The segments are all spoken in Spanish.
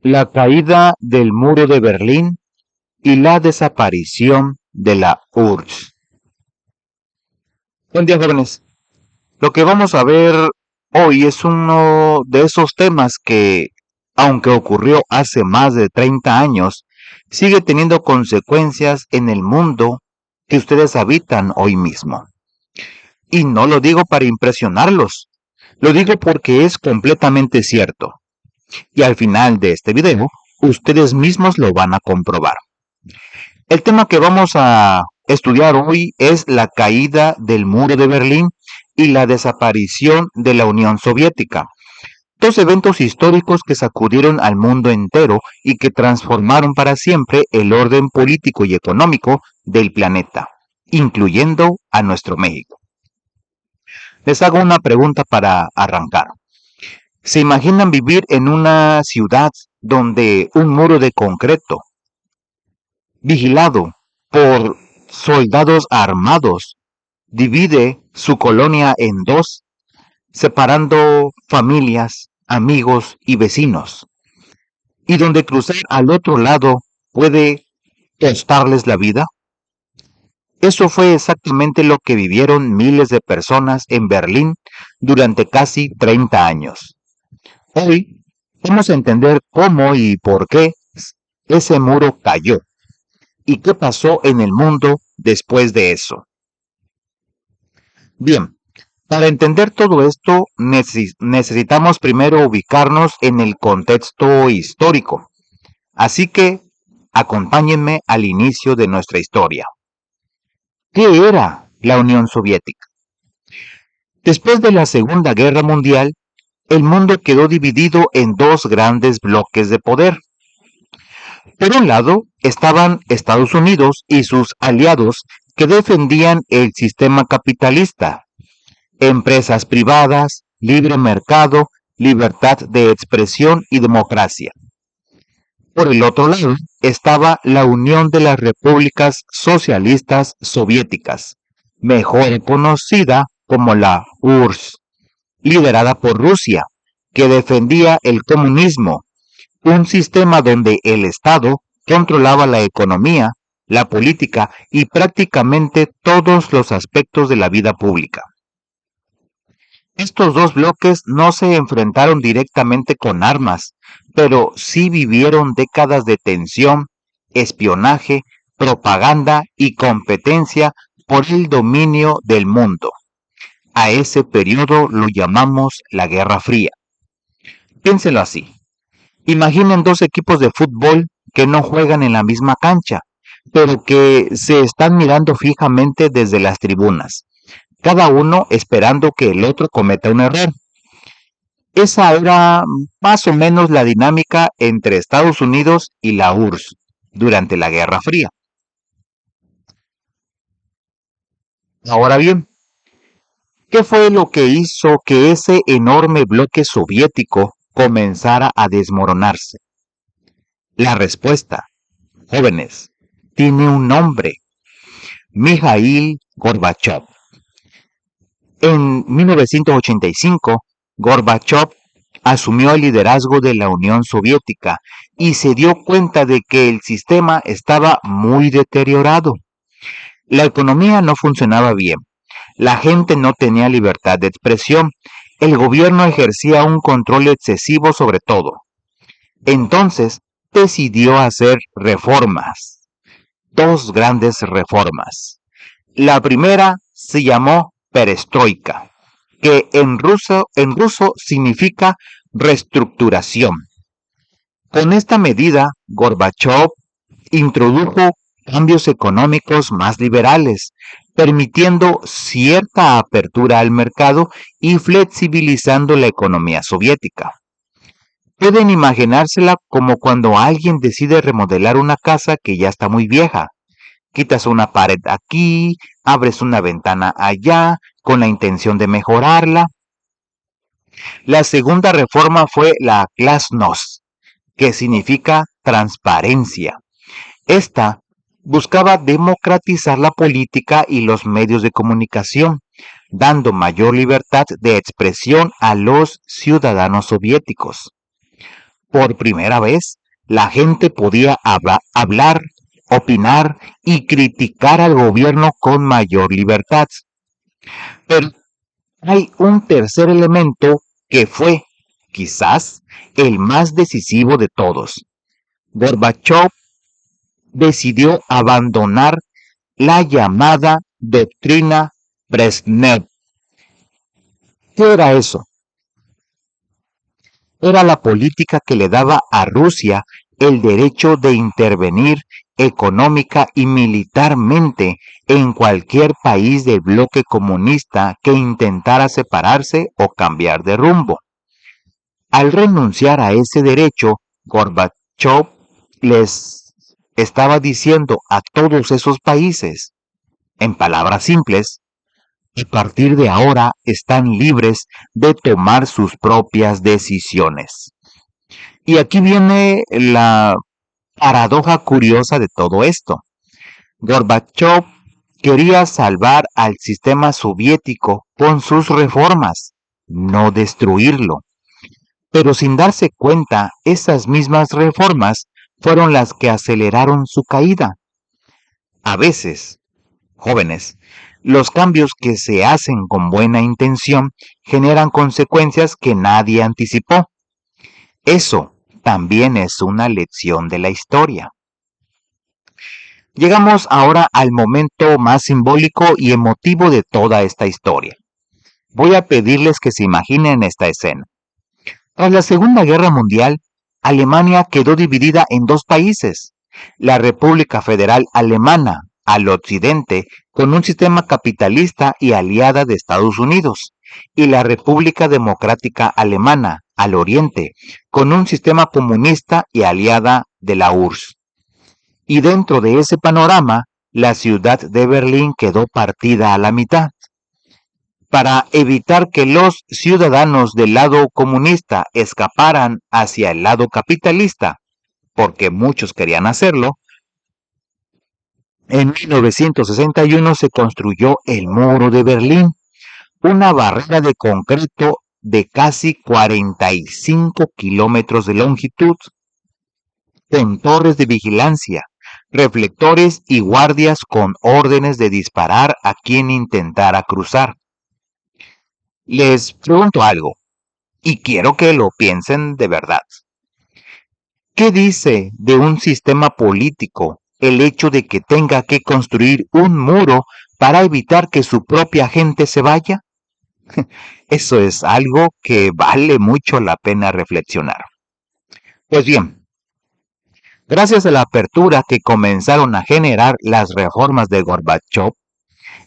La caída del muro de Berlín y la desaparición de la URSS. Buen día, jóvenes. Lo que vamos a ver hoy es uno de esos temas que, aunque ocurrió hace más de 30 años, sigue teniendo consecuencias en el mundo que ustedes habitan hoy mismo. Y no lo digo para impresionarlos, lo digo porque es completamente cierto. Y al final de este video, ustedes mismos lo van a comprobar. El tema que vamos a estudiar hoy es la caída del muro de Berlín y la desaparición de la Unión Soviética. Dos eventos históricos que sacudieron al mundo entero y que transformaron para siempre el orden político y económico del planeta, incluyendo a nuestro México. Les hago una pregunta para arrancar. ¿Se imaginan vivir en una ciudad donde un muro de concreto, vigilado por soldados armados, divide su colonia en dos, separando familias, amigos y vecinos, y donde cruzar al otro lado puede costarles la vida? Eso fue exactamente lo que vivieron miles de personas en Berlín durante casi 30 años. Hoy vamos a entender cómo y por qué ese muro cayó y qué pasó en el mundo después de eso. Bien, para entender todo esto necesitamos primero ubicarnos en el contexto histórico. Así que acompáñenme al inicio de nuestra historia. ¿Qué era la Unión Soviética? Después de la Segunda Guerra Mundial, el mundo quedó dividido en dos grandes bloques de poder. Por un lado estaban Estados Unidos y sus aliados que defendían el sistema capitalista, empresas privadas, libre mercado, libertad de expresión y democracia. Por el otro lado estaba la Unión de las Repúblicas Socialistas Soviéticas, mejor conocida como la URSS, liderada por Rusia, que defendía el comunismo, un sistema donde el Estado controlaba la economía, la política y prácticamente todos los aspectos de la vida pública. Estos dos bloques no se enfrentaron directamente con armas, pero sí vivieron décadas de tensión, espionaje, propaganda y competencia por el dominio del mundo. A ese periodo lo llamamos la Guerra Fría. Piénsenlo así. Imaginen dos equipos de fútbol que no juegan en la misma cancha, pero que se están mirando fijamente desde las tribunas, cada uno esperando que el otro cometa un error. Esa era más o menos la dinámica entre Estados Unidos y la URSS durante la Guerra Fría. Ahora bien, ¿qué fue lo que hizo que ese enorme bloque soviético comenzara a desmoronarse? La respuesta, jóvenes, tiene un nombre: Mikhail Gorbachev. En 1985, Gorbachev asumió el liderazgo de la Unión Soviética y se dio cuenta de que el sistema estaba muy deteriorado. La economía no funcionaba bien, la gente no tenía libertad de expresión, el gobierno ejercía un control excesivo sobre todo. Entonces decidió hacer reformas, dos grandes reformas. La primera se llamó perestroika, que en ruso significa reestructuración. Con esta medida, Gorbachev introdujo cambios económicos más liberales, permitiendo cierta apertura al mercado y flexibilizando la economía soviética. Pueden imaginársela como cuando alguien decide remodelar una casa que ya está muy vieja. Quitas una pared aquí, abres una ventana allá, con la intención de mejorarla. La segunda reforma fue la glasnost, que significa transparencia. Esta buscaba democratizar la política y los medios de comunicación, dando mayor libertad de expresión a los ciudadanos soviéticos. por primera vez, la gente podía hablar, opinar y criticar al gobierno con mayor libertad. Pero hay un tercer elemento que fue, quizás, el más decisivo de todos. Gorbachev decidió abandonar la llamada doctrina Brezhnev. ¿Qué era eso? Era la política que le daba a Rusia el derecho de intervenir económica y militarmente en cualquier país del bloque comunista que intentara separarse o cambiar de rumbo. Al renunciar a ese derecho, Gorbachev les estaba diciendo a todos esos países, en palabras simples, a partir de ahora están libres de tomar sus propias decisiones. Y aquí viene la paradoja curiosa de todo esto. Gorbachev quería salvar al sistema soviético con sus reformas, no destruirlo. Pero sin darse cuenta, esas mismas reformas fueron las que aceleraron su caída. A veces, jóvenes, los cambios que se hacen con buena intención generan consecuencias que nadie anticipó. Eso también es una lección de la historia. Llegamos ahora al momento más simbólico y emotivo de toda esta historia. Voy a pedirles que se imaginen esta escena. Tras la Segunda Guerra Mundial, Alemania quedó dividida en dos países. La República Federal Alemana, al occidente, con un sistema capitalista y aliada de Estados Unidos, y la República Democrática Alemana, al oriente, con un sistema comunista y aliada de la URSS. Y dentro de ese panorama, la ciudad de Berlín quedó partida a la mitad. Para evitar que los ciudadanos del lado comunista escaparan hacia el lado capitalista, porque muchos querían hacerlo, en 1961 se construyó el Muro de Berlín, una barrera de concreto de casi 45 kilómetros de longitud, con torres de vigilancia, reflectores y guardias con órdenes de disparar a quien intentara cruzar. Les pregunto algo, y quiero que lo piensen de verdad. ¿Qué dice de un sistema político el hecho de que tenga que construir un muro para evitar que su propia gente se vaya? Eso es algo que vale mucho la pena reflexionar. Pues bien, gracias a la apertura que comenzaron a generar las reformas de Gorbachev,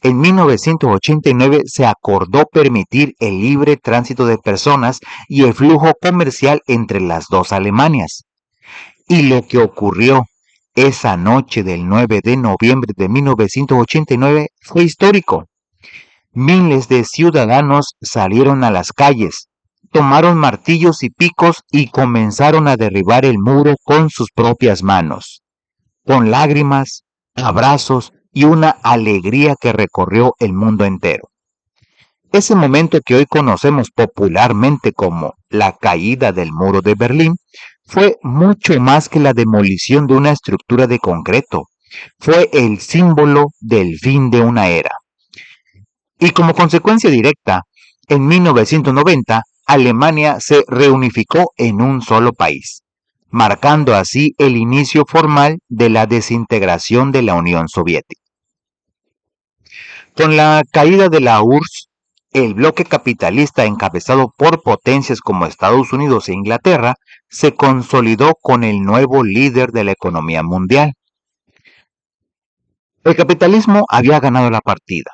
en 1989 se acordó permitir el libre tránsito de personas y el flujo comercial entre las dos Alemanias. Y lo que ocurrió esa noche del 9 de noviembre de 1989 fue histórico. Miles de ciudadanos salieron a las calles, tomaron martillos y picos y comenzaron a derribar el muro con sus propias manos, con lágrimas, abrazos y una alegría que recorrió el mundo entero. Ese momento que hoy conocemos popularmente como la caída del muro de Berlín fue mucho más que la demolición de una estructura de concreto. Fue el símbolo del fin de una era. Y como consecuencia directa, en 1990, Alemania se reunificó en un solo país, marcando así el inicio formal de la desintegración de la Unión Soviética. Con la caída de la URSS, el bloque capitalista encabezado por potencias como Estados Unidos e Inglaterra se consolidó con el nuevo líder de la economía mundial. El capitalismo había ganado la partida,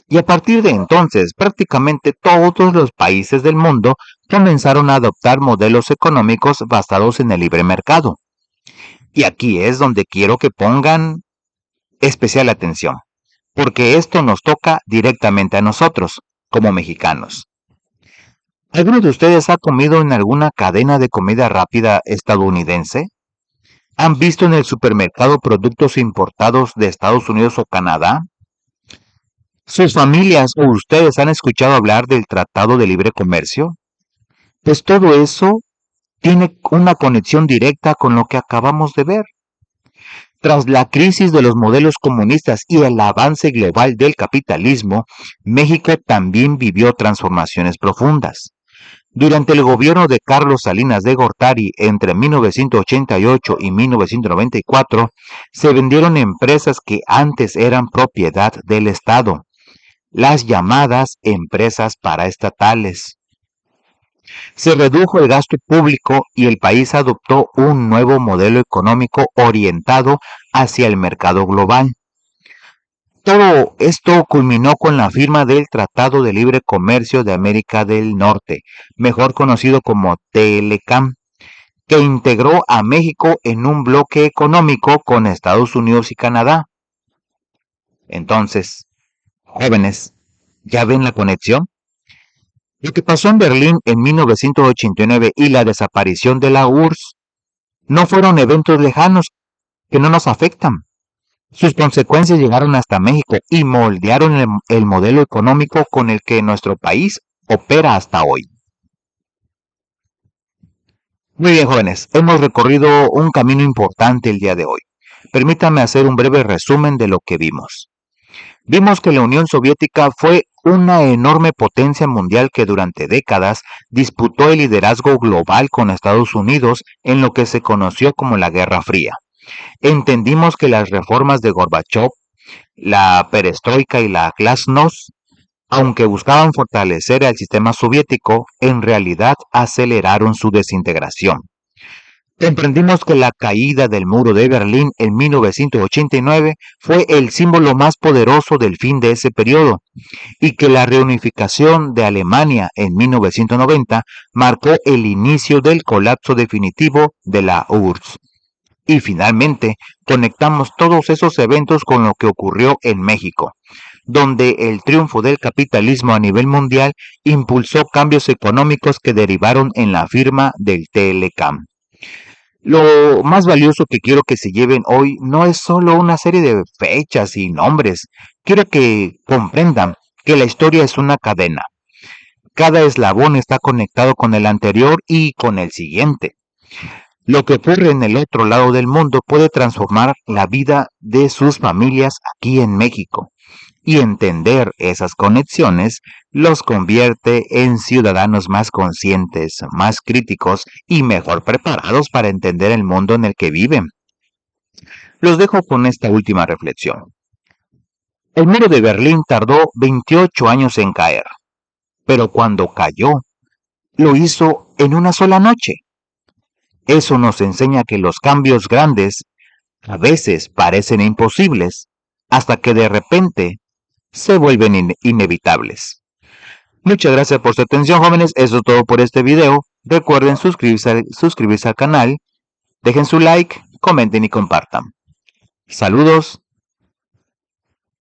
y a partir de entonces prácticamente todos los países del mundo comenzaron a adoptar modelos económicos basados en el libre mercado. Y aquí es donde quiero que pongan especial atención, porque esto nos toca directamente a nosotros, como mexicanos. ¿Alguno de ustedes ha comido en alguna cadena de comida rápida estadounidense? ¿Han visto en el supermercado productos importados de Estados Unidos o Canadá? ¿Sus familias o ustedes han escuchado hablar del Tratado de Libre Comercio? Pues todo eso tiene una conexión directa con lo que acabamos de ver. Tras la crisis de los modelos comunistas y el avance global del capitalismo, México también vivió transformaciones profundas. Durante el gobierno de Carlos Salinas de Gortari entre 1988 y 1994, se vendieron empresas que antes eran propiedad del Estado, las llamadas empresas paraestatales. Se redujo el gasto público y el país adoptó un nuevo modelo económico orientado hacia el mercado global. Todo esto culminó con la firma del Tratado de Libre Comercio de América del Norte, mejor conocido como TLCAM, que integró a México en un bloque económico con Estados Unidos y Canadá. Entonces, jóvenes, ¿ya ven la conexión? Lo que pasó en Berlín en 1989 y la desaparición de la URSS no fueron eventos lejanos que no nos afectan. Sus consecuencias llegaron hasta México y moldearon el modelo económico con el que nuestro país opera hasta hoy. Muy bien, jóvenes, hemos recorrido un camino importante el día de hoy. Permítanme hacer un breve resumen de lo que vimos. Vimos que la Unión Soviética fue una enorme potencia mundial que durante décadas disputó el liderazgo global con Estados Unidos en lo que se conoció como la Guerra Fría. Entendimos que las reformas de Gorbachev, la perestroika y la glasnost, aunque buscaban fortalecer al sistema soviético, en realidad aceleraron su desintegración. Comprendimos que la caída del muro de Berlín en 1989 fue el símbolo más poderoso del fin de ese periodo y que la reunificación de Alemania en 1990 marcó el inicio del colapso definitivo de la URSS. Y finalmente, conectamos todos esos eventos con lo que ocurrió en México, donde el triunfo del capitalismo a nivel mundial impulsó cambios económicos que derivaron en la firma del TLCAM. Lo más valioso que quiero que se lleven hoy no es solo una serie de fechas y nombres. Quiero que comprendan que la historia es una cadena. Cada eslabón está conectado con el anterior y con el siguiente. Lo que ocurre en el otro lado del mundo puede transformar la vida de sus familias aquí en México. Y entender esas conexiones los convierte en ciudadanos más conscientes, más críticos y mejor preparados para entender el mundo en el que viven. Los dejo con esta última reflexión. El muro de Berlín tardó 28 años en caer, pero cuando cayó, lo hizo en una sola noche. Eso nos enseña que los cambios grandes a veces parecen imposibles, hasta que de repente se vuelven inevitables. Muchas gracias por su atención, jóvenes. Eso es todo por este video. Recuerden suscribirse al canal, dejen su like, comenten y compartan. Saludos